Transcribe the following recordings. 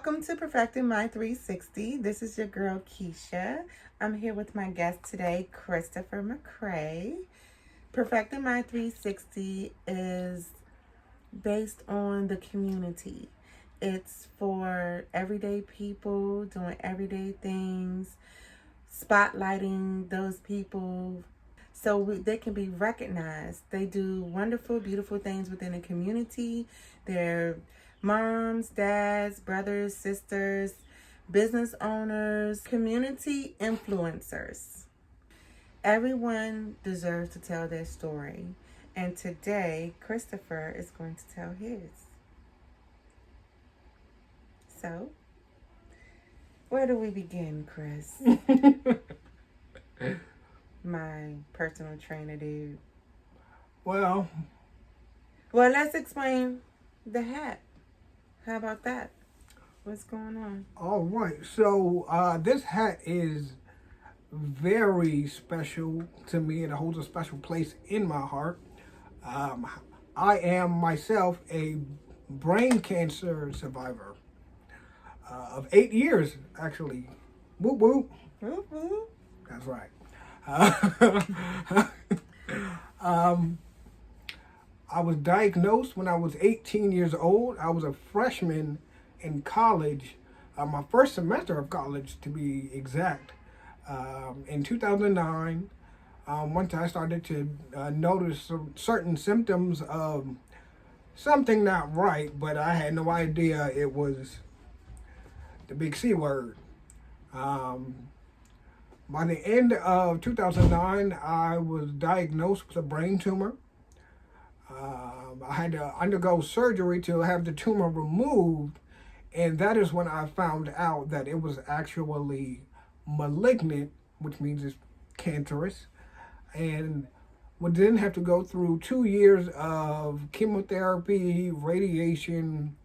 Welcome to Perfecting My 360. This is your girl Keisha. I'm here with my guest today, Christopher McCrae. Perfecting My 360 is based on the community. It's for everyday people doing everyday things, spotlighting those people so they can be recognized. They do wonderful, beautiful things within the community. They're moms, dads, brothers, sisters, business owners, community influencers. Everyone deserves to tell their story. And today, Christopher is going to tell his. So, where do we begin, Chris? My personal trainer dude. Well, let's explain the hat. How about that? What's going on? all right. So this hat is very special to me, and it holds a special place in my heart. I am myself a brain cancer survivor of 8 years, actually. Whoop whoop. Whoop, whoop. That's right. I was diagnosed when I was 18 years old. I was a freshman in college, my first semester of college to be exact. In 2009, once I started to notice some certain symptoms of something not right, but I had no idea it was the big C word. By the end of 2009, I was diagnosed with a brain tumor. I had to undergo surgery to have the tumor removed, and that is when I found out that it was actually malignant, which means it's cancerous, and would then have to go through 2 years of chemotherapy, radiation,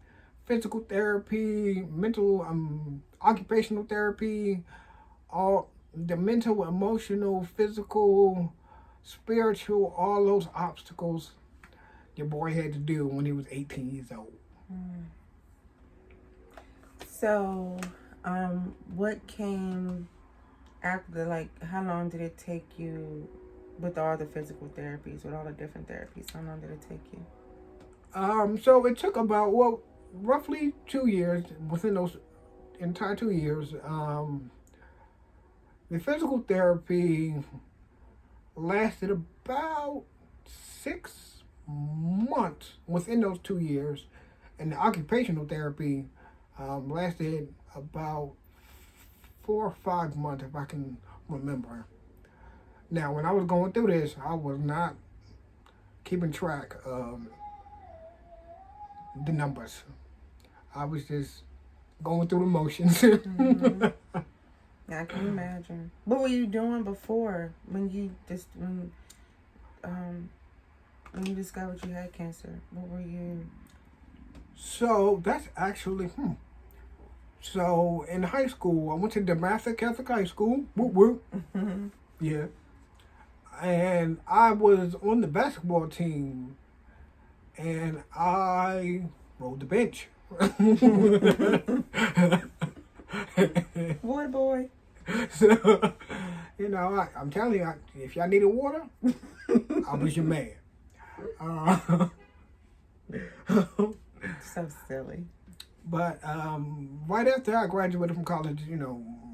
physical therapy, mental, occupational therapy, all the mental, emotional, physical, spiritual, all those obstacles your boy had to do when he was 18 years old. So, what came after? Like, how long did it take you with all the physical therapies, with all the different therapies? How long did it take you? So it took about, roughly 2 years. Within those entire 2 years, the physical therapy lasted about 6 months within those 2 years, and the occupational therapy lasted about 4 or 5 months, if I can remember. Now, when I was going through this, I was not keeping track of the numbers. I was just going through the motions. I can imagine. What were you doing before when you discovered you had cancer? What were you? So that's actually, So in high school, I went to Damascus Catholic High School. Whoop whoop. Yeah. And I was on the basketball team, and I rode the bench. Boy. So, I'm telling you, if y'all needed water, I was your man. So silly. But right after I graduated from college,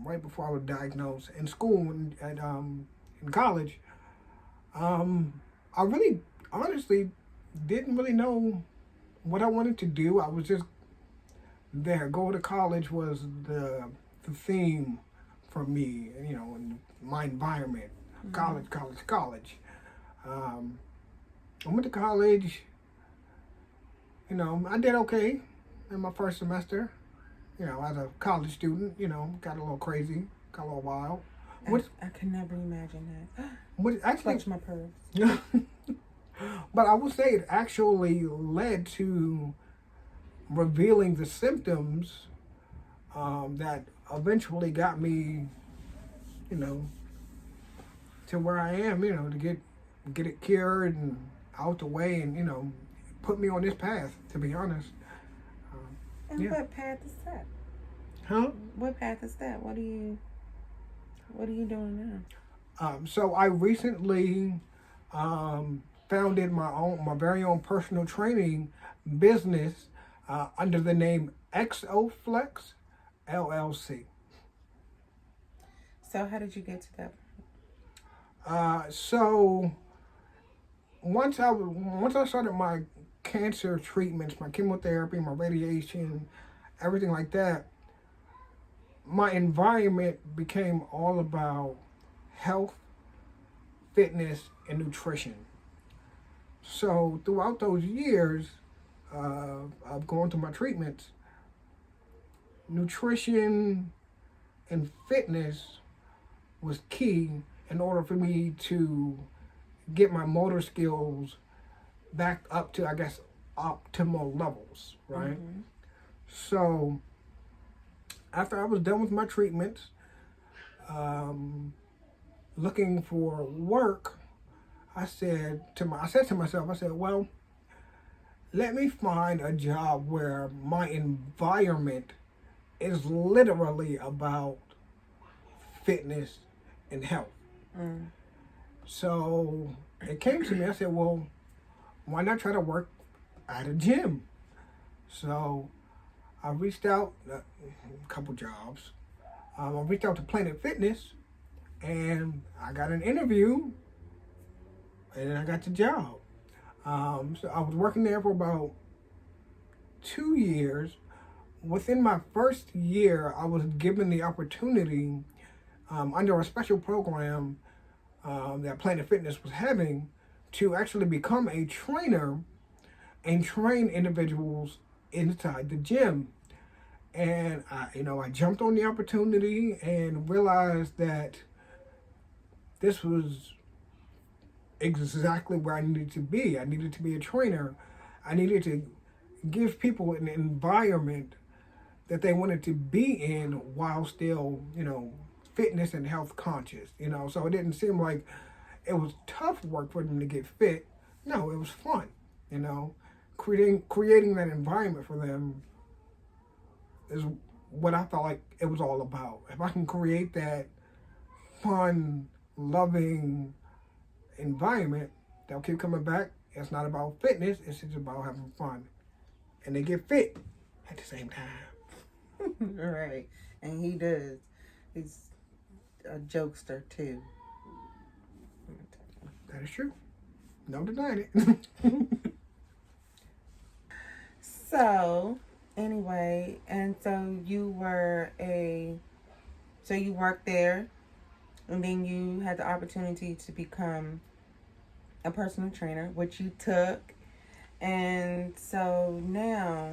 right before I was diagnosed in school in college, I really, honestly, didn't really know what I wanted to do. I was just there. Go to college was the theme for me, in my environment. Mm-hmm. College. I went to college. I did okay in my first semester. As a college student, got a little crazy, got a little wild. I can never imagine that. Actually, clutch my pearls. But I would say it actually led to revealing the symptoms that eventually got me, to where I am, to get it cured and out the way, and put me on this path. To be honest. And what path is that? Huh? What path is that? What are you doing So I recently founded my very own personal training business under the name Exoflex LLC. now? So how did you get to that? So once I started my cancer treatments, my chemotherapy, my radiation, everything like that, my environment became all about health, fitness, and nutrition. So throughout those years of going through my treatments, nutrition and fitness was key in order for me to get my motor skills back up to, I guess, optimal levels, right? Mm-hmm. So after I was done with my treatments, looking for work, I said to myself, I said, well, let me find a job where my environment is literally about fitness and health. Mm. So it came to me, I said, well, why not try to work at a gym? So I reached out a couple jobs. I reached out to Planet Fitness and I got an interview and then I got the job. So I was working there for about 2 years. Within my first year, I was given the opportunity under a special program that Planet Fitness was having to actually become a trainer and train individuals inside the gym. And I jumped on the opportunity and realized that this was exactly where I needed to be. I needed to be a trainer. I needed to give people an environment that they wanted to be in while still, fitness and health conscious, So it didn't seem like it was tough work for them to get fit. No, it was fun, you know. Creating that environment for them is what I felt like it was all about. If I can create that fun, loving environment, they'll keep coming back. It's not about fitness, it's just about having fun. And they get fit at the same time. Right. And he does. He's a jokester too. That is true. No denying it. So, anyway, and so you worked there, and then you had the opportunity to become a personal trainer, which you took. And so now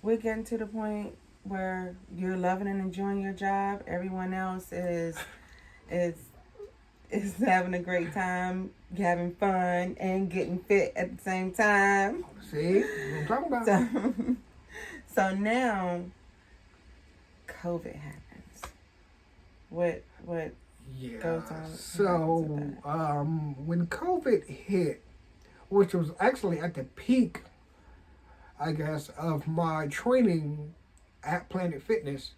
we're getting to the point where you're loving and enjoying your job. Everyone else is having a great time, having fun, and getting fit at the same time. See? What I'm talking about. So now COVID happens. What Yeah. goes on? So when COVID hit, which was actually at the peak, I guess, of my training at Planet Fitness,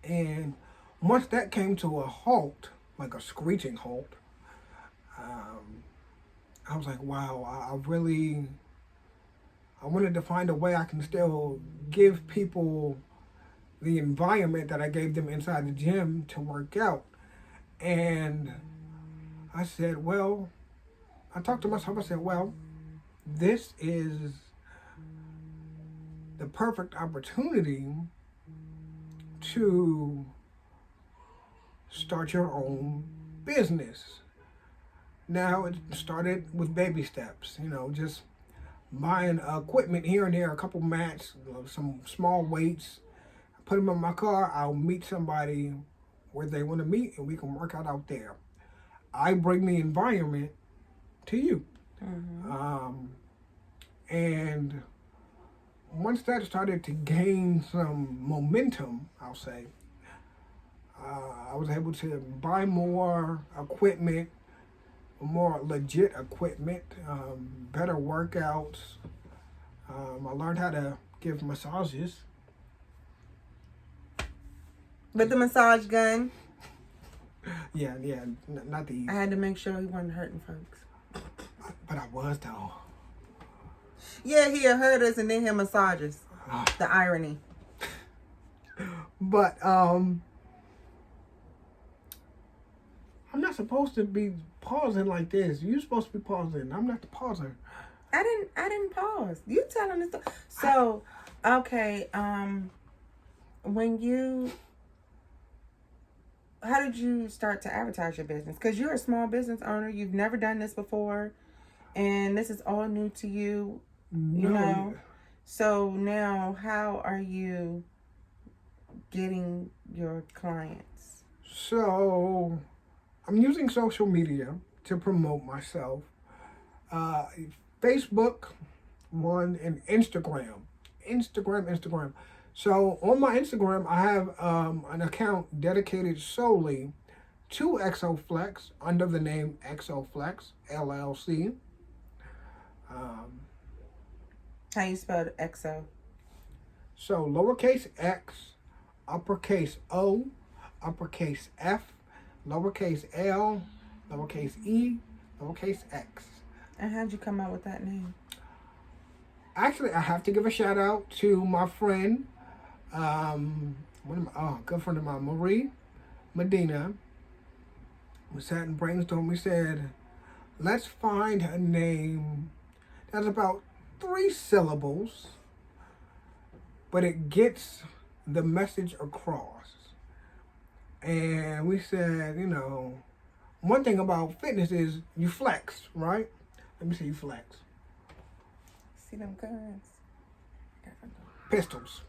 and once that came to a halt, like a screeching halt, I was like, wow, I wanted to find a way I can still give people the environment that I gave them inside the gym to work out. And I said, well, I talked to myself, I said, well, this is the perfect opportunity to start your own business. Now it started with baby steps, just buying equipment here and there, a couple mats, some small weights, put them in my car. I'll meet somebody where they want to meet and we can work out there. I bring the environment to you. Mm-hmm. And once that started to gain some momentum, I'll say, I was able to buy more equipment, more legit equipment, better workouts. I learned how to give massages. With the massage gun. Yeah, not the. I had to make sure he wasn't hurting folks. But I was though. Yeah, he'll hurt us and then he'll massage us. The irony. But I'm not supposed to be pausing like this. You're supposed to be pausing. I'm not the pauser. I didn't pause. You telling us. So, okay. How did you start to advertise your business? Because you're a small business owner. You've never done this before, and this is all new to you. No. You know. So now, how are you getting your clients? So, I'm using social media to promote myself. Facebook, one, and Instagram. Instagram. So on my Instagram, I have an account dedicated solely to Exoflex under the name Exoflex LLC. How you spell EXO? So lowercase x, uppercase O, uppercase F, lowercase L, lowercase E, lowercase X. And how'd you come up with that name? Actually, I have to give a shout out to my friend, good friend of mine, Marie Medina. We sat and brainstormed. We said, let's find a name that's about 3 syllables, but it gets the message across. And we said, one thing about fitness is you flex, right? Let me see you flex. See them guns? Pistols.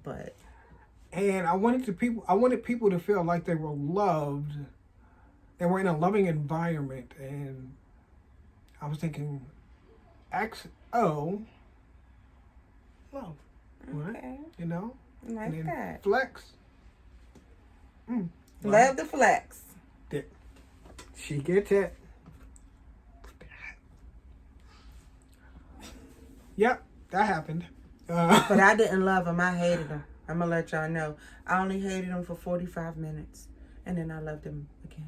But. And I wanted people to feel like they were loved. They were in a loving environment, and I was thinking, XO, love, right? Okay. And Like then that. flex. Love the flex. She gets it. Yep, that happened. But I didn't love him. I hated him. I'm going to let y'all know. I only hated him for 45 minutes. And then I loved him again.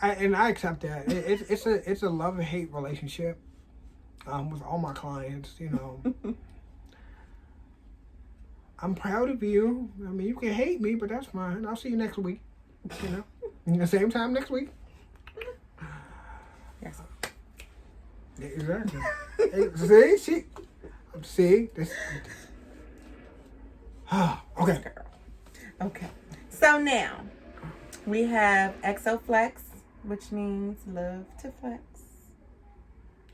I accept that. It's a love and hate relationship with all my clients, I'm proud of you. I mean, you can hate me, but that's fine. I'll see you next week. The same time next week. Yes. Exactly. See this. Okay. Okay. So now we have Exoflex, which means love to flex.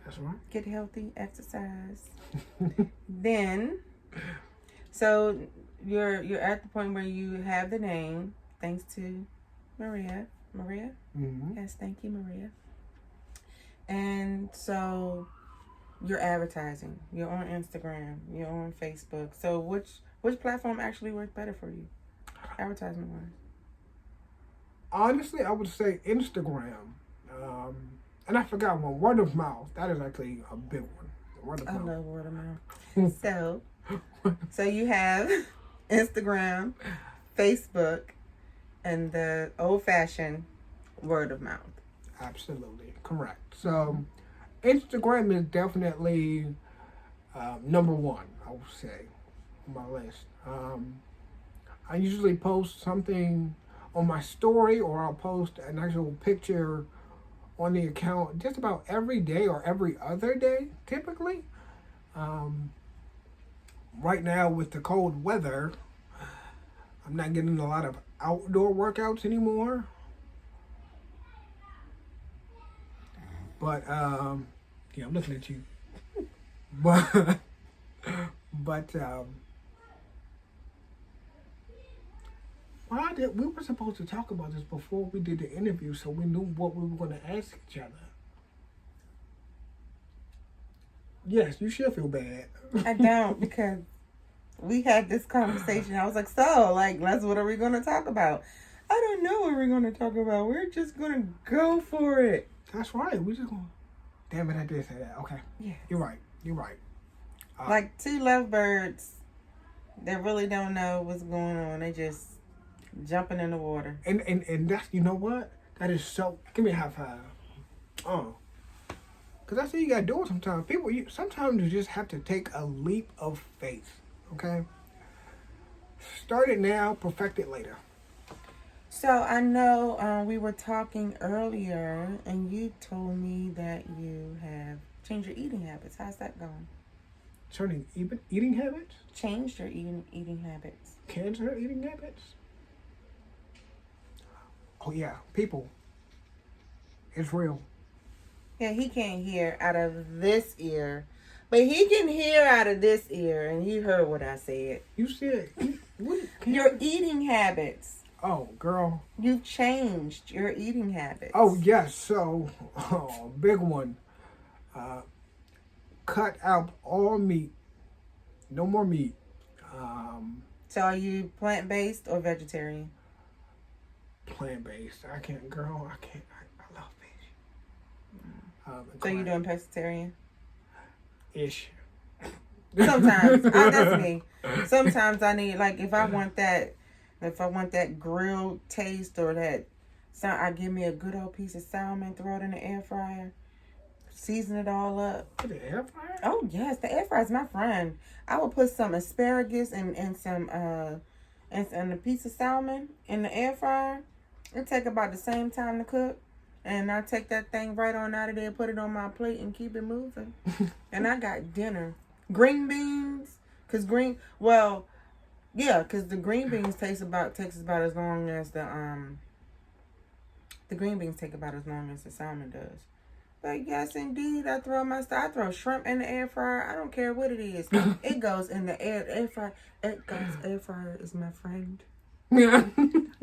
That's right. Get healthy, exercise. Then, so you're at the point where you have the name, thanks to Maria. Maria? Mm-hmm. Yes, thank you, Maria. And so you're advertising. You're on Instagram. You're on Facebook. So which platform actually works better for you, advertisement wise? Honestly, I would say Instagram. And I forgot one. Word of mouth. That is actually a big one. Word of I mouth. love word of mouth. So you have Instagram, Facebook, and the old-fashioned word of mouth. Absolutely correct. So Instagram is definitely number one, I would say, on my list. I usually post something on my story, or I'll post an actual picture on the account just about every day or every other day, typically. Right now, with the cold weather, I'm not getting a lot of outdoor workouts anymore. But, yeah, I'm looking at you. But we were supposed to talk about this before we did the interview, so we knew what we were going to ask each other. Yes, you should feel bad. I don't, because we had this conversation. I was like, what are we going to talk about? I don't know what we're going to talk about. We're just going to go for it. That's right. We just going. Damn it! I did say that. Okay. Yeah. You're right. Like two lovebirds that really don't know what's going on. They just jumping in the water. And that's, you know what? That is so. Give me a high five. Oh. Because that's what you got to do it sometimes. Sometimes you just have to take a leap of faith. Okay? Start it now, perfect it later. So I know we were talking earlier, and you told me that you have changed your eating habits. How's that going? Turning eating habits? Changed your eating habits. Cancer eating habits? Oh, yeah. People. It's real. Yeah, he can't hear out of this ear, but he can hear out of this ear, and you heard what I said. You said your eating habits. Oh, girl. You've changed your eating habits. Oh, yes. So, big one. Cut out all meat. No more meat. So are you plant-based or vegetarian? Plant-based. I can't. I love fish. So you're doing pescatarian? Ish. Sometimes. That's me. Sometimes I need, like, if I want that grilled taste or that, so I give me a good old piece of salmon, throw it in the air fryer, season it all up. The air fryer? Oh yes, the air fryer is my friend. I would put some asparagus and some and a piece of salmon in the air fryer. It take about the same time to cook, and I take that thing right on out of there, put it on my plate, and keep it moving. And I got dinner, green beans, cause the green beans takes about as long as the green beans take about as long as the salmon does. But yes, indeed, I throw shrimp in the air fryer. I don't care what it is. It goes in the air fryer. Air fryer is my friend. Yeah.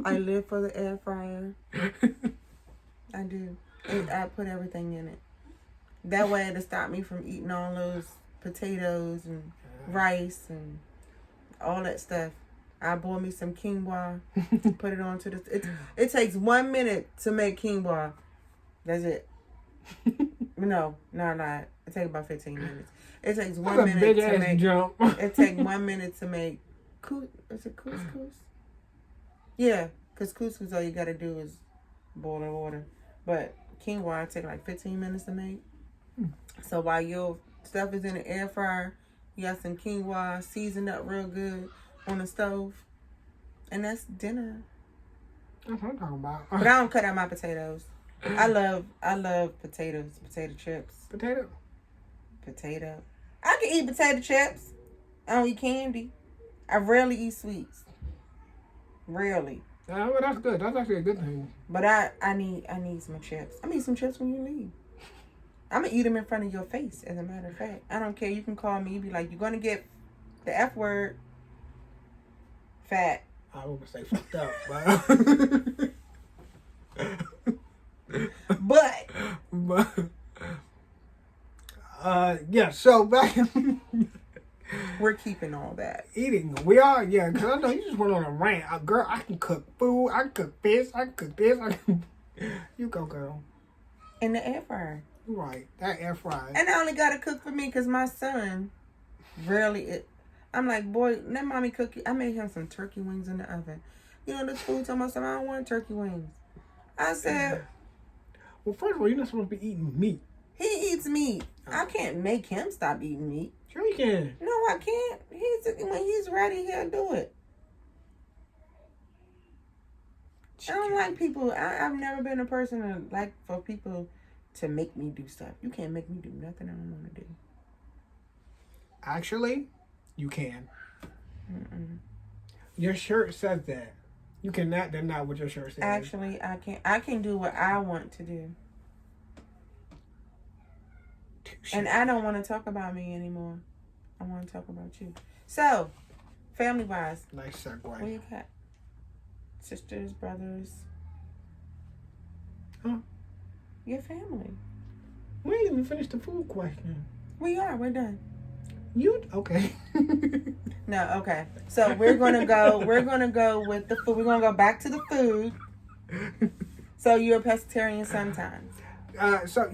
I live for the air fryer. I do. I put everything in it. That way it'll stop me from eating all those potatoes and rice and all that stuff. I boil me some quinoa, put it onto it takes 1 minute to make quinoa. That's it. No, not. It takes about 15 minutes. It takes 1 minute to make jump. It takes 1 minute to make is it couscous? Yeah, because couscous all you gotta do is boil the water. But quinoa take like 15 minutes to make. So while your stuff is in the air fryer, you got some quinoa seasoned up real good on the stove, and that's dinner. That's what I'm talking about. But I don't cut out my potatoes. I love potatoes, potato chips. Potato. I can eat potato chips. I don't eat candy. I rarely eat sweets. Rarely. Well, that's good. That's actually a good thing. But I need some chips. I'm gonna eat some chips when you leave. I'm gonna eat them in front of your face, as a matter of fact. I don't care. You can call me. You be like, you're gonna get the F word. Fat. I was gonna say fucked up, but yeah. So back. We're keeping all that. Eating. We are, yeah, because I know you just went on a rant. Girl, I can cook food. I can cook fish. I can cook this. You go, girl. In the air fryer. Right. That air fryer. And I only got to cook for me because my son I'm like, boy, let mommy cook you. I made him some turkey wings in the oven. You know, this food told myself, I don't want turkey wings. I said... Well, first of all, you're not supposed to be eating meat. He eats meat. I can't make him stop eating meat. Sure you can. No, I can't. When he's ready, he'll do it. I don't like people. I've never been a person to like for people to make me do stuff. You can't make me do nothing I don't want to do. Actually, you can. Your shirt says that. You cannot deny what your shirt says. Actually, I can't. I can do what I want to do. And I don't want to talk about me anymore. I want to talk about you. So, family-wise. Nice segue. What you got? Sisters, brothers. Huh? Your family. We ain't even finished the food question. We are. We're done. You okay? No, okay. So we're gonna go with the food. We're gonna go back to the food. So you're a pescatarian sometimes. So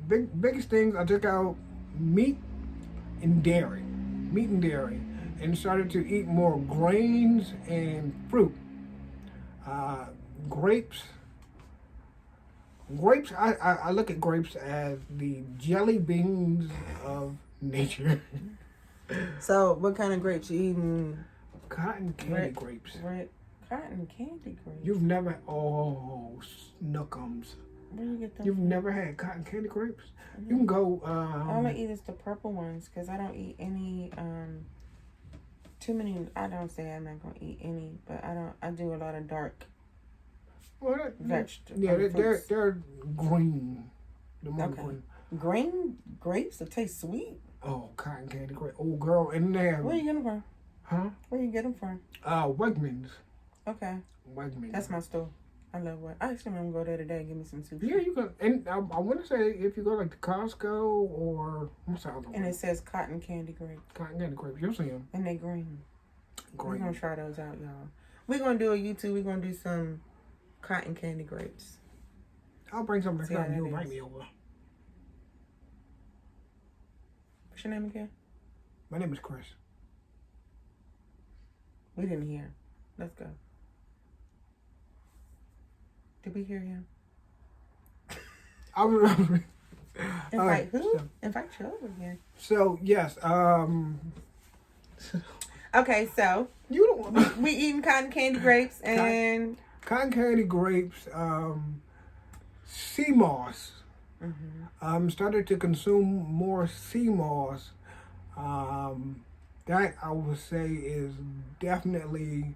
biggest things I took out meat and dairy, meat and dairy, and started to eat more grains and fruit. Uh, grapes. Grapes, I look at grapes as the jelly beans of nature. So, what kind of grapes you eating? Cotton candy grapes. Cotton candy grapes. You've never, oh, snookums. Where do you get them? You've never had cotton candy grapes? You can go. All I eat is the purple ones because I don't eat any. Too many. I don't say I'm not gonna eat any, but I do a lot of dark. Well, vegetables. Yeah, they're green. The more Okay. green. Green grapes that taste sweet. Oh, cotton candy grape. Oh, girl, in there. Where you get them from? Huh? Where you get them from? Wegmans. Okay. Wegmans. That's my store. I love what. I actually want to go there today and give me some sushi. Yeah, you can. And I want to say if you go like to Costco or what's the other one? And it says cotton candy grapes. Cotton candy grapes. You'll see them. And they green. We're Green. going to try those out, y'all. We're going to do a YouTube. We're going to do some cotton candy grapes. I'll bring some next See how time. You that invite is. me over. What's your name again? My name is Chris. We didn't hear. Let's go. Did we hear him? I remember. Invite who? So, Invite you over again. so yes. Okay, so You don't want we eating cotton candy grapes and cotton candy grapes. Sea moss. Started to consume more sea moss. That I would say is definitely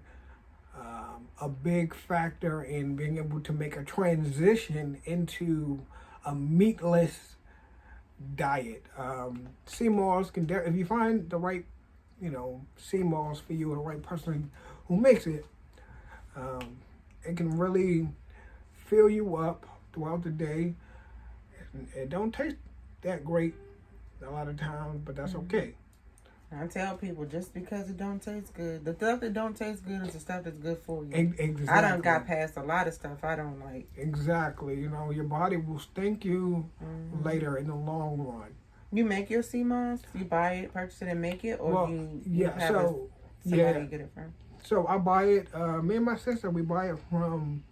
a big factor in being able to make a transition into a meatless diet. Sea moss can, if you find the right, sea moss for you, or the right person who makes it, it can really fill you up throughout the day. It don't taste that great a lot of times, but that's okay. I tell people, just because it don't taste good, the stuff that don't taste good is the stuff that's good for you. Exactly. I done got past a lot of stuff I don't like. Exactly. Your body will thank you later in the long run. You make your sea moss? You buy it, purchase it, and make it, or you have somebody get it from? So I buy it. Me and my sister, we buy it from.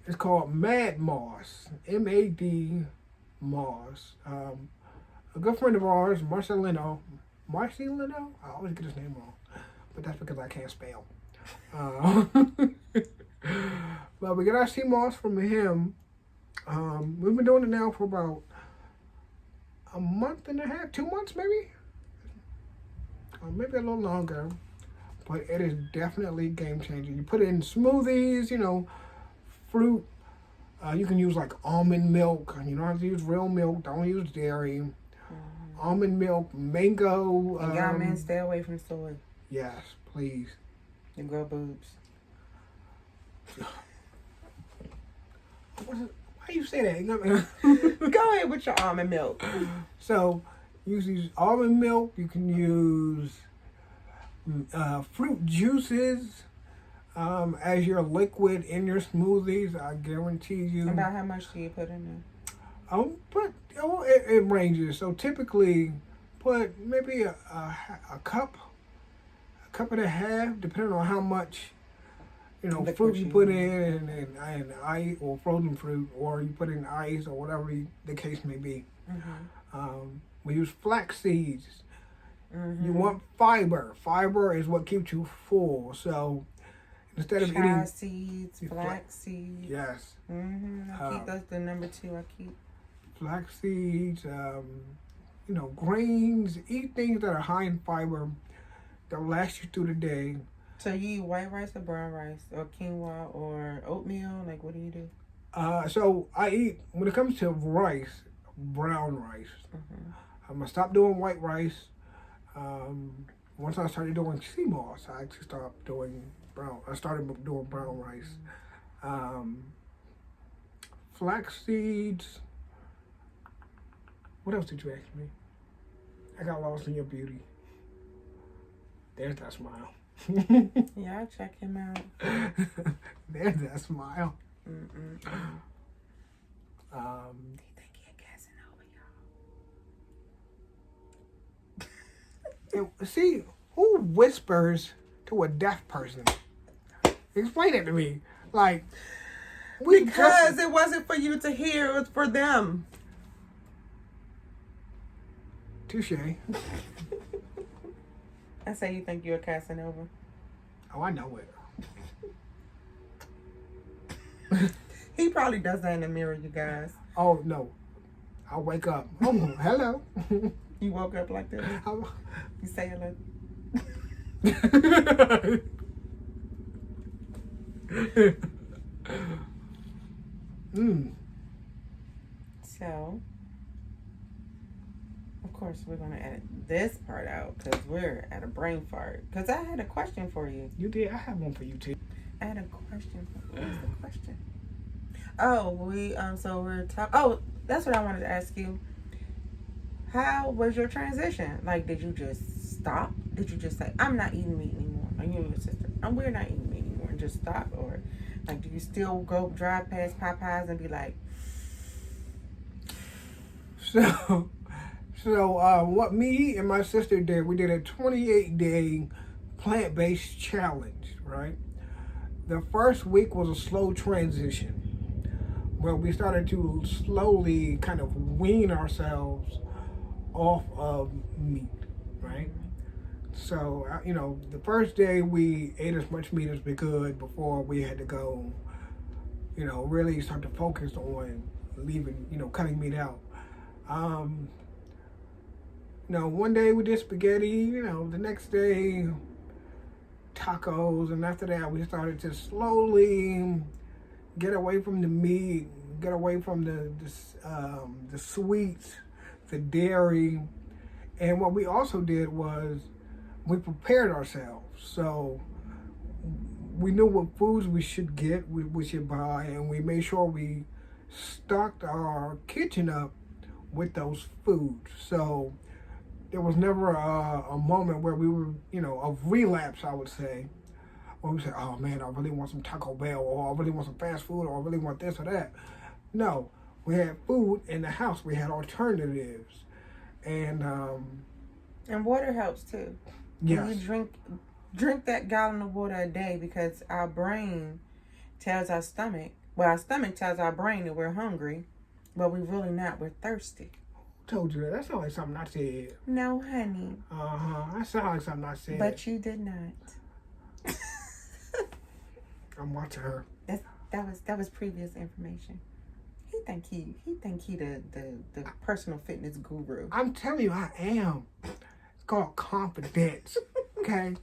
It's called Mad Moss. MAD Moss. A good friend of ours, Marcelino. I always get his name wrong, but that's because I can't spell. But we get our sea moss from him. We've been doing it now for about a month and a half, 2 months maybe, maybe a little longer. But it is definitely game changing. You put it in smoothies, fruit. You can use like almond milk. You don't have to use real milk. Don't use dairy. Almond milk, mango. And y'all men, stay away from soy. Yes, please. You grow boobs. Why you say that? Go ahead with your almond milk. So, you can use almond milk. You can use fruit juices as your liquid in your smoothies. I guarantee you. About how much do you put in there? It ranges. So typically, put maybe a cup and a half, depending on how much fruit you put in, and ice or frozen fruit, or you put in ice or whatever the case may be. We use flax seeds. You want fiber. Fiber is what keeps you full. So instead of eating seeds, flax seeds. Yes. I keep those the number 2. I keep flax seeds. Grains. Eat things that are high in fiber. That'll last you through the day. So you eat white rice or brown rice or quinoa or oatmeal? Like, what do you do? So I eat, when it comes to rice, brown rice. I'm gonna stop doing white rice. Once I started doing sea moss, I actually stopped doing brown. I started doing brown rice. Flax seeds. What else did you ask me? I got lost in your beauty. There's that smile. Yeah, I'll check him out. There's that smile. He think he a guessing over y'all. And see, who whispers to a deaf person? Explain it to me. Like, because it wasn't for you to hear, it was for them. Touche. I say you think you're a Casanova. Oh, I know it. He probably does that in the mirror, you guys. Oh, no. I'll wake up. Oh, hello. You woke up like this? You say hello? So, of course, we're going to edit this part out because we're at a brain fart. Because I had a question for you. You did? I have one for you, too. I had a question. What was the question? Oh, so we're talking. Oh, that's what I wanted to ask you. How was your transition? Like, did you just stop? Did you just say, I'm not eating meat anymore? Like, you and your sister, we're not eating meat anymore, and just stop? Or, like, do you still go drive past Popeyes and be like... So, what me and my sister did, we did a 28-day plant-based challenge, right? The first week was a slow transition where we started to slowly kind of wean ourselves off of meat, right? So, the first day we ate as much meat as we could before we had to go, really start to focus on leaving, cutting meat out. One day we did spaghetti, the next day tacos, and after that we started to slowly get away from the meat, get away from the sweets, the dairy. And what we also did was we prepared ourselves. So we knew what foods we should get, we should buy, and we made sure we stocked our kitchen up with those foods. So there was never a moment where we were, of relapse, I would say, where we said, oh man, I really want some Taco Bell, or I really want some fast food, or I really want this or that. No, we had food in the house. We had alternatives. And water helps too. Yes. When you drink that gallon of water a day, because our brain tells our stomach tells our brain that we're hungry, but we're really not. We're thirsty. Who told you that? That sounds like something I said. No, honey. That sounds like something I said. But you did not. I'm watching her. That was previous information. He think he the personal fitness guru. I'm telling you, I am. It's called confidence. Okay.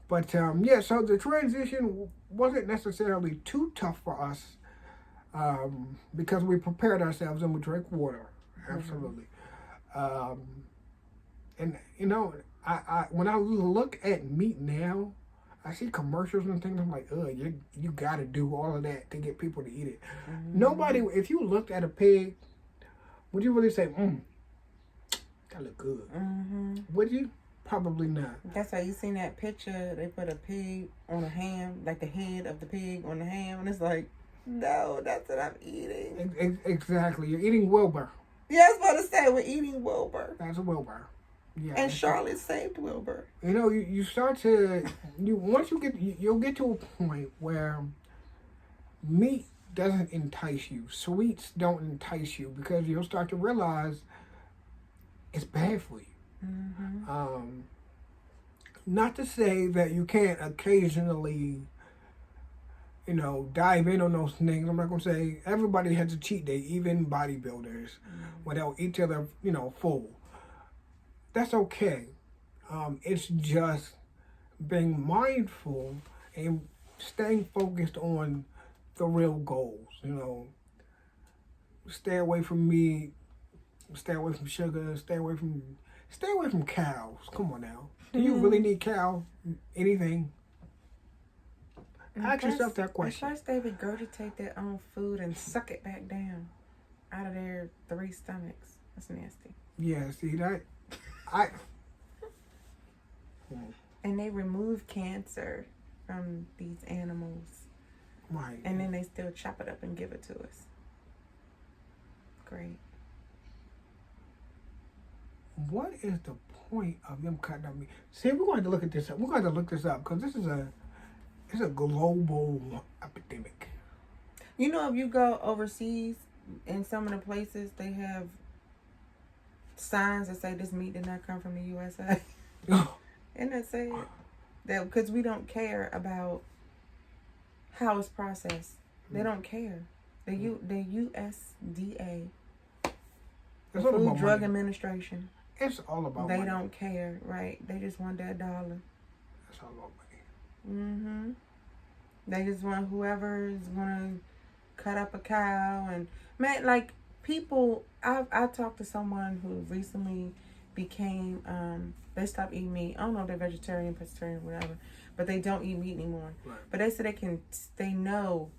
But so the transition wasn't necessarily too tough for us, because we prepared ourselves and we drank water. Absolutely. And I when I look at meat now, I see commercials and things. I'm like, you got to do all of that to get people to eat it. Nobody, if you looked at a pig, would you really say, that look good? Would you? Probably not. That's why you seen that picture. They put a pig on a ham, like the head of the pig on the ham, and it's like, no, that's what I'm eating. Exactly. You're eating Wilbur. Yeah, I was about to say, we're eating Wilbur. That's a Wilbur. Yeah. And Charlotte saved Wilbur. You start to, you'll get to a point where meat doesn't entice you. Sweets don't entice you, because you'll start to realize it's bad for you. Not to say that you can't occasionally, dive in on those things. I'm not going to say everybody has a cheat day, even bodybuilders, where they'll eat till they're, full. That's okay. It's just being mindful and staying focused on the real goals. Stay away from meat, stay away from sugar, stay away from cows. Come on now. Do you really need cow? Anything? Ask yourself that question. At first, they regurgitate their own food and suck it back down out of their 3 stomachs. That's nasty. Yeah, see that? And they remove cancer from these animals. Right. And then they still chop it up and give it to us. Great. what is the point of them cutting up meat? See, we're going to look at this up. We're going to look this up because it's a global epidemic. You know, if you go overseas, in some of the places, they have signs that say this meat did not come from the USA. Isn't that sad? That because we don't care about how it's processed. They don't care. The USDA, the Food Drug Administration. It's all about They money. don't care, right? They just want that dollar. It's all about money. Mm-hmm. They just want whoever is gonna cut up a cow and man, like people. I talked to someone who recently became they stopped eating meat. I don't know if they're vegetarian, pescatarian, whatever, but they don't eat meat anymore. Right. But they said they know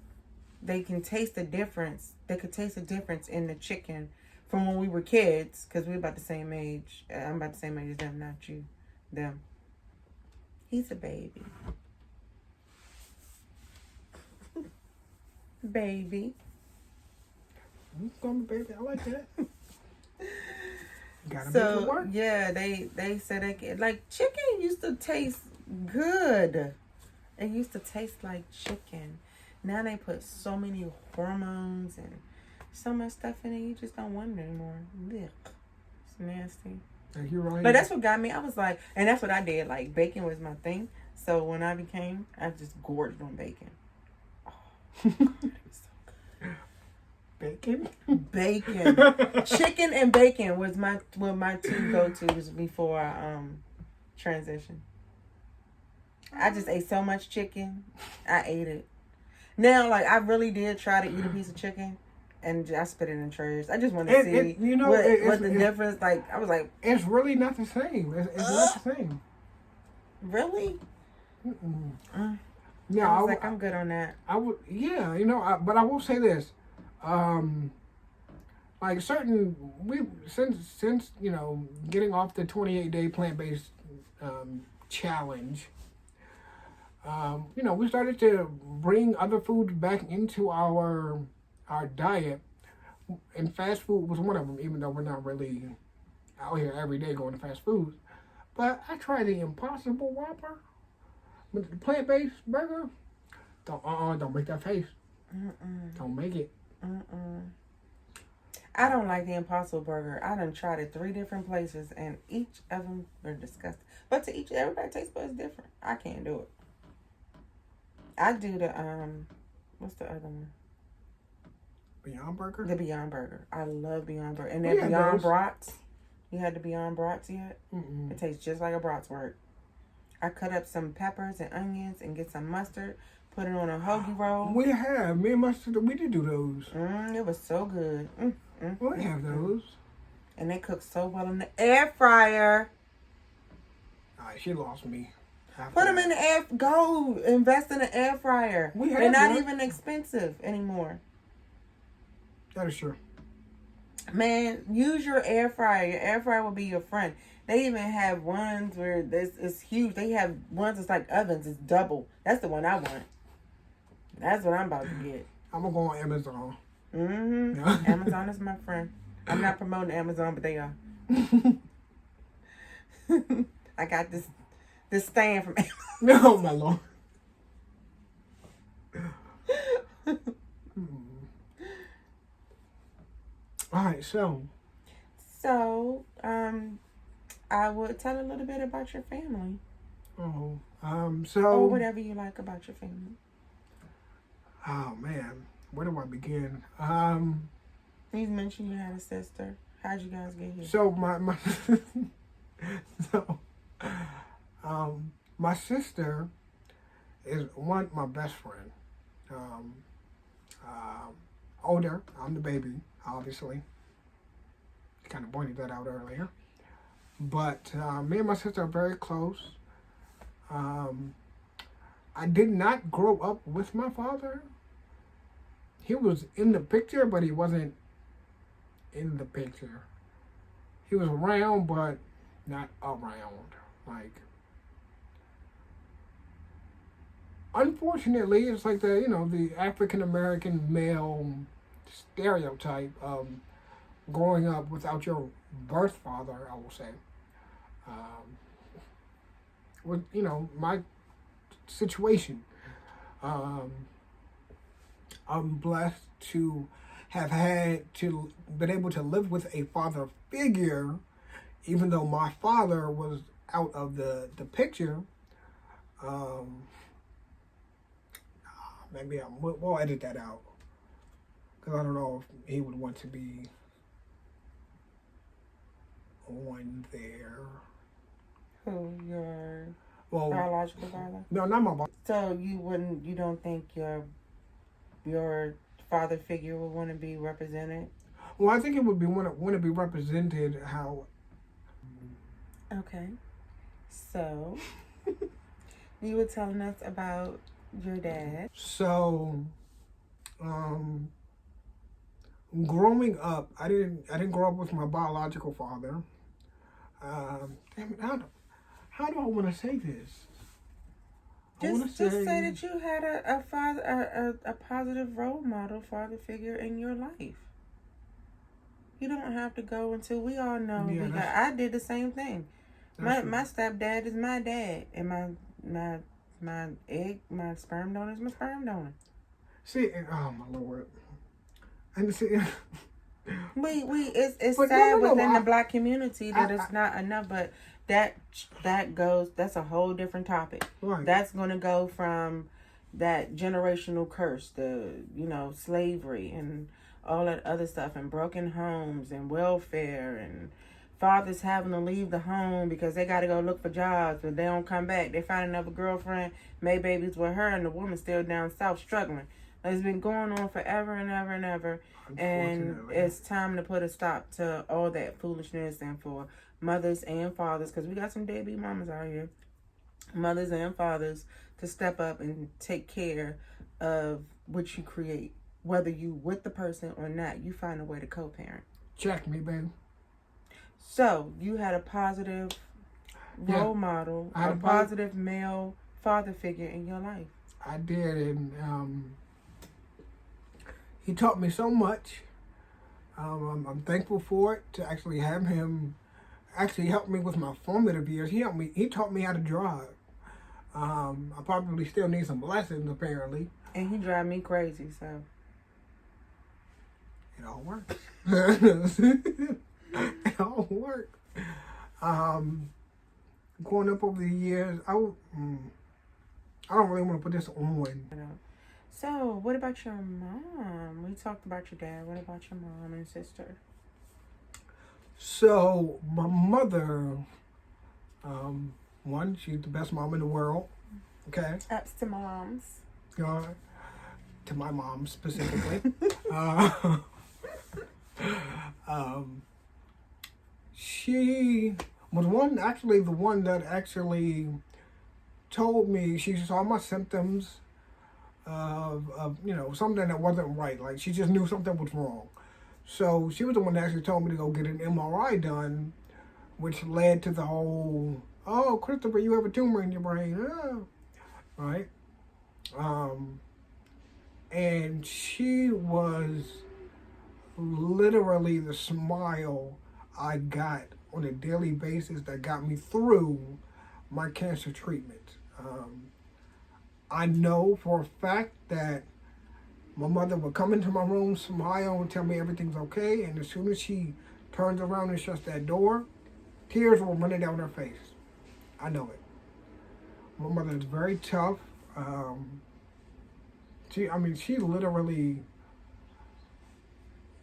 they can taste the difference. They could taste the difference in the chicken from when we were kids, because we're about the same age. I'm about the same age as them, not you. Them. He's a baby. Baby. You call me baby? I like that. Gotta make it work. Yeah, they said they can, like chicken used to taste good. It used to taste like chicken. Now they put so many hormones and so much stuff in it, you just don't want it anymore. Ugh. It's nasty. You're right. But that's what got me. I was like, and that's what I did. Like bacon was my thing. So when I just gorged on bacon. Oh, God, it was so good. Bacon? Bacon. Chicken and bacon was my two go-tos before I transitioned. I just ate so much chicken. I ate it. Now, like, I really did try to eat a piece of chicken, and I spit it in the trash. I just wanted to see what the difference. Like, I was like, it's really not the same. It's not the same. Really? Yeah, I was like, I'm good on that. I would, yeah, but I will say this, like since getting off the 28-day plant-based challenge. We started to bring other foods back into our diet, and fast food was one of them. Even though we're not really out here every day going to fast foods, but I tried the Impossible Whopper with the plant-based burger. Don't make that face. Don't make it. I don't like the Impossible Burger. I done tried it 3 different places, and each of them are disgusting. But everybody's taste buds different. I can't do it. I do the what's the other one? Beyond Burger? The Beyond Burger. I love Beyond Burger. And then Beyond Brats. You had the Beyond Brats yet? It tastes just like a bratwurst. I cut up some peppers and onions and get some mustard. Put it on a hoagie roll. We have. Me and my sister, we did do those. It was so good. We have those. And they cook so well in the air fryer. She lost me. Put them in the air. Go invest in an air fryer. They're not even expensive anymore. That is true. Man, use your air fryer. Your air fryer will be your friend. They even have ones where it's huge. They have ones that's like ovens. It's double. That's the one I want. That's what I'm about to get. I'm going to go on Amazon. Amazon is my friend. I'm not promoting Amazon, but they are. I got this stand from Amazon. No, my Lord. All right, so I would tell a little bit about your family. or whatever you like about your family. Oh man, where do I begin? You mentioned you had a sister. How'd you guys get here? So my sister is my best friend. Older, I'm the baby, obviously. Kind of pointed that out earlier. But me and my sister are very close. I did not grow up with my father. He was in the picture, but he wasn't in the picture. He was around, but not around. Like, unfortunately, it's like the African American male stereotype of growing up without your birth father, I will say, was, my situation. Um, I'm blessed to have been able to live with a father figure, even though my father was out of the picture. Um, Maybe we'll edit that out, because I don't know if he would want to be on there. Who, your Well, biological father? no, not my father. So you don't think your father figure would want to be represented? Well, I think it would be want to be represented how. Okay. So you were telling us about your dad. So, growing up, I didn't grow up with my biological father. Damn it, how do I want to say this? Just say that you had a father, a positive role model, father figure in your life. You don't have to go until we all know. Yeah, I did the same thing. My stepdad is my dad, and my sperm donor is my sperm donor. See, oh my Lord, and see. It's But sad no, within the black community that it's not enough, but that's a whole different topic. Right. That's going to go from that generational curse, slavery and all that other stuff, and broken homes and welfare, and fathers having to leave the home because they got to go look for jobs, but they don't come back. They find another girlfriend, make babies with her, and the woman's still down south struggling. It's been going on forever and ever and ever. And it's time to put a stop to all that foolishness, and for mothers and fathers, because we got some deadbeat mamas out here, mothers and fathers, to step up and take care of what you create. Whether you with the person or not, you find a way to co-parent. Check me, baby. So you had a positive role model, a positive male father figure in your life. I did, and he taught me so much. I'm thankful for it, to actually have him actually help me with my formative years. He taught me how to drive. I probably still need some lessons, apparently. And he drive me crazy, so it all works. It all works. Growing up over the years, I don't really want to put this on. So, what about your mom? We talked about your dad. What about your mom and sister? So, my mother, one, she's the best mom in the world. Okay. Ups to moms. To my mom specifically. She was the one that actually told me, she saw my symptoms of something that wasn't right. Like, she just knew something was wrong. So she was the one that actually told me to go get an MRI done, which led to the whole, oh, Christopher, you have a tumor in your brain. Oh. Right? And she was literally the smile I got on a daily basis that got me through my cancer treatment. I know for a fact that my mother would come into my room, smile, and tell me everything's okay. And as soon as she turns around and shuts that door, tears were running down her face. I know it. My mother is very tough. She literally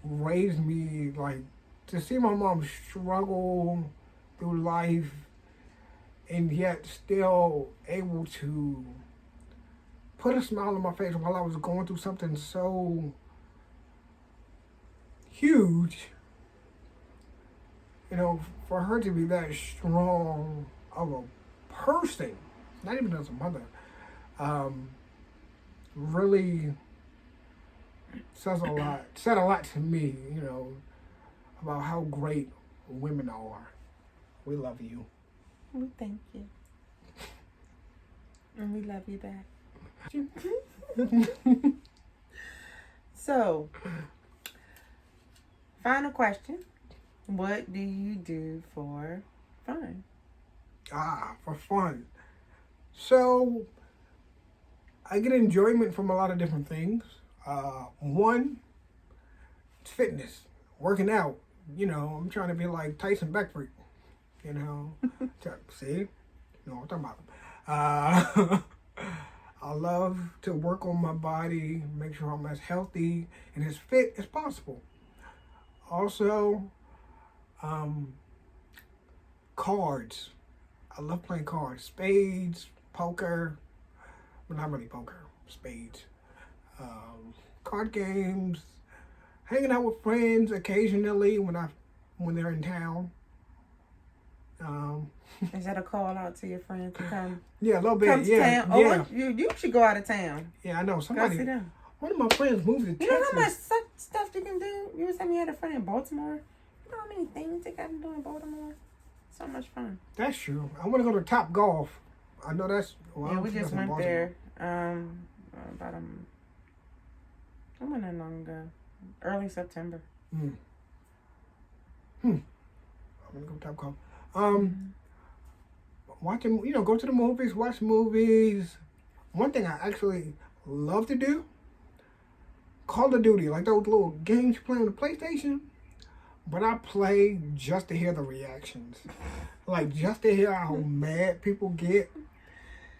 raised me, like, to see my mom struggle through life and yet still able to put a smile on my face while I was going through something so huge. For her to be that strong of a person, not even as a mother, really said a lot to me, about how great women are. We love you. We thank you. And we love you back. So, final question. What do you do for fun? For fun. So, I get enjoyment from a lot of different things. One, it's fitness, working out. You know, I'm trying to be like Tyson Beckford. You know, see, you know what I'm talking about. I love to work on my body, make sure I'm as healthy and as fit as possible. Also, cards. I love playing cards, spades, poker. Well, not really poker, spades. Card games, hanging out with friends occasionally when they're in town. Is that a call out to your friends to come? Yeah, a little bit. Come to Yeah, town. yeah. Oh, you should go out of town. Yeah, I know. Go Somebody. see them. One of my friends moved to You know Texas. how much stuff you can do? You were saying you had a friend in Baltimore. You know how many things they got to do in Baltimore? So much fun. That's true. I want to go to Top Golf. I know that's. Well, Yeah, I we don't just think went that's in there. About I went that long ago. Early September. Baltimore. I'm gonna go to Top Golf. Watching, go to the movies, watch movies. One thing I actually love to do, Call of Duty, like those little games you play on the PlayStation. But I play just to hear the reactions. Like, just to hear how mad people get.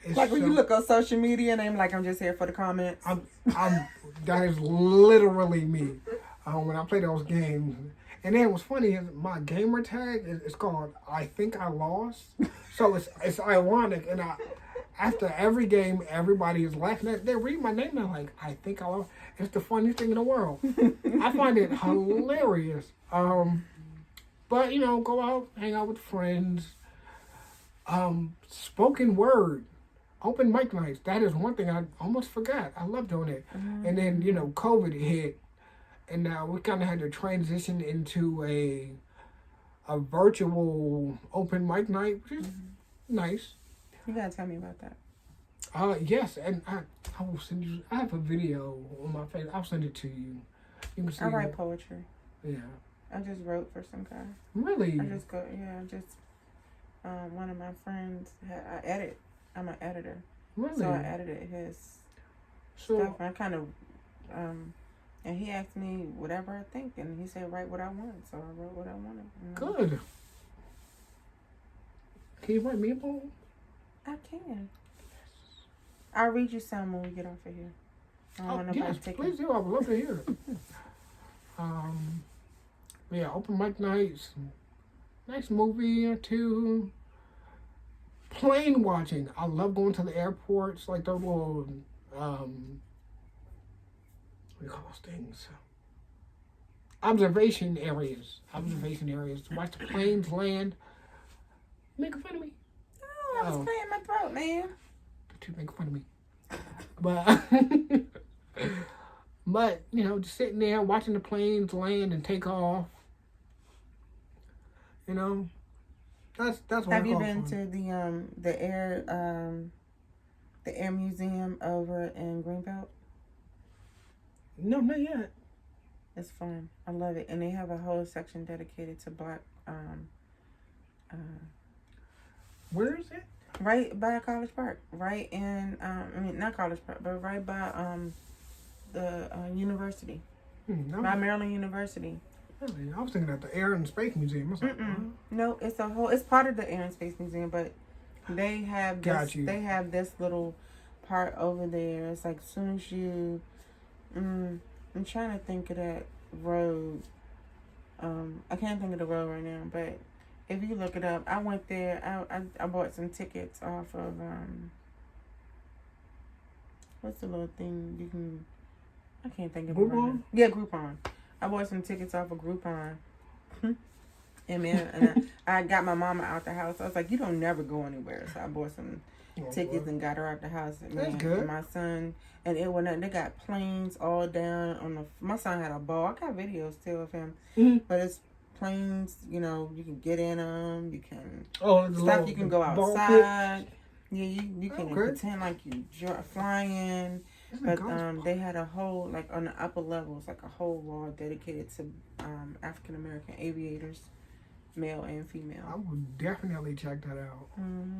It's Like when you look on social media and I'm like, I'm just here for the comments. That is literally me. When I play those games. And then what's funny is my gamer tag is called I Think I Lost. So it's ironic. And after every game, everybody is laughing at. They read my name and they're like, I think I lost. It's the funniest thing in the world. I find it hilarious. But go out, hang out with friends. Spoken word, open mic nights. That is one thing I almost forgot. I love doing it. And then COVID hit, and now we kind of had to transition into a virtual open mic night, which is nice. You gotta tell me about that. Yes, and I will send you. I have a video on my face. I'll send it to you. You can see. I write poetry. Yeah. I just wrote for some guy. Really? One of my friends, I edit. I'm an editor. Really? So I edited his stuff. And I kind of, and he asked me whatever I think, and he said write what I want. So I wrote what I wanted. Good. Can you write me a poem? I can. I'll read you some when we get off of here. I don't want nobody Yes, taking- please do. I would love to hear it. Yeah, open mic nights, nice movie or two. Plane watching. I love going to the airports, like those little, what do you call those things? Observation areas. To watch the planes land. Making fun of me. Oh, I was clearing my throat, man. To make fun of me. But just sitting there watching the planes land and take off. That's what Have I you call been fun. to the air museum over in Greenbelt? No, not yet. It's fun. I love it, and they have a whole section dedicated to Black. Where is it? Right by College Park. Right in not College Park, but right by the university. By Maryland University. Really? I was thinking at the Air and Space Museum or something. No, it's part of the Air and Space Museum, but they have this little part over there. It's like as soon as you I'm trying to think of that road. I can't think of the road right now, but if you look it up, I went there. I bought some tickets off of what's the little thing you can? I can't think of it right now. Yeah, Groupon. I bought some tickets off of Groupon. And man, I got my mama out the house. I was like, you don't never go anywhere. So I bought some tickets and got her out the house. And That's good. And my son, and they got planes all down on the. My son had a ball. I got videos still of him, but it's planes. You can get in them. You can stuff. You can go outside. Yeah, you can pretend like you flying. But they had a whole, like on the upper levels, like a whole wall dedicated to African American aviators, male and female. I would definitely check that out.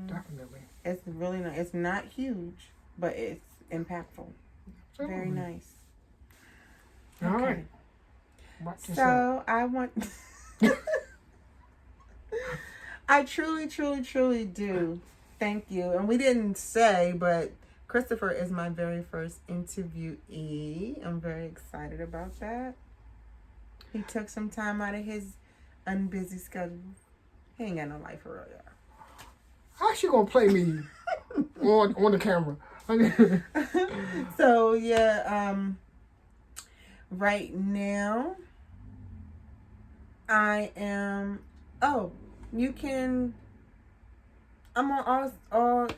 Definitely. It's really nice. It's not huge, but it's impactful. Absolutely. Very nice. All Okay. right. So I want. I truly, truly, truly do. Thank you. And we didn't say, but Christopher is my very first interviewee. I'm very excited about that. He took some time out of his unbusy schedule. He ain't got no life for real, y'all. How's she gonna play me on the camera? So yeah, right now I am. Oh, you can. I'm on all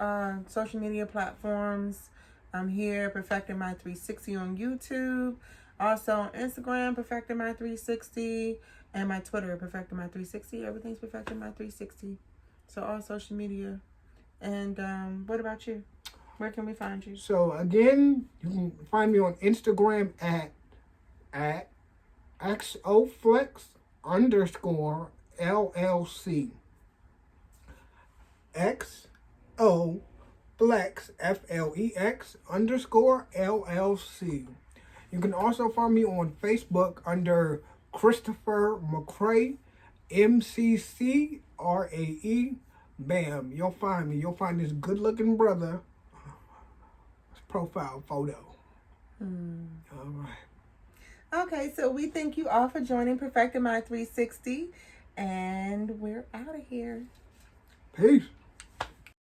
social media platforms. I'm here, Perfecting My 360 on YouTube. Also on Instagram, Perfecting My 360. And my Twitter, Perfecting My 360. Everything's Perfecting My 360. So all social media. And what about you? Where can we find you? So again, you can find me on Instagram at XOFlex_LLC. XO Flex FLEX_LLC. You can also find me on Facebook under Christopher McCrae, MCCRAE. Bam, you'll find me. You'll find this good-looking brother. His profile photo. All right. Okay, so we thank you all for joining Perfecting My 360, and we're out of here. Peace.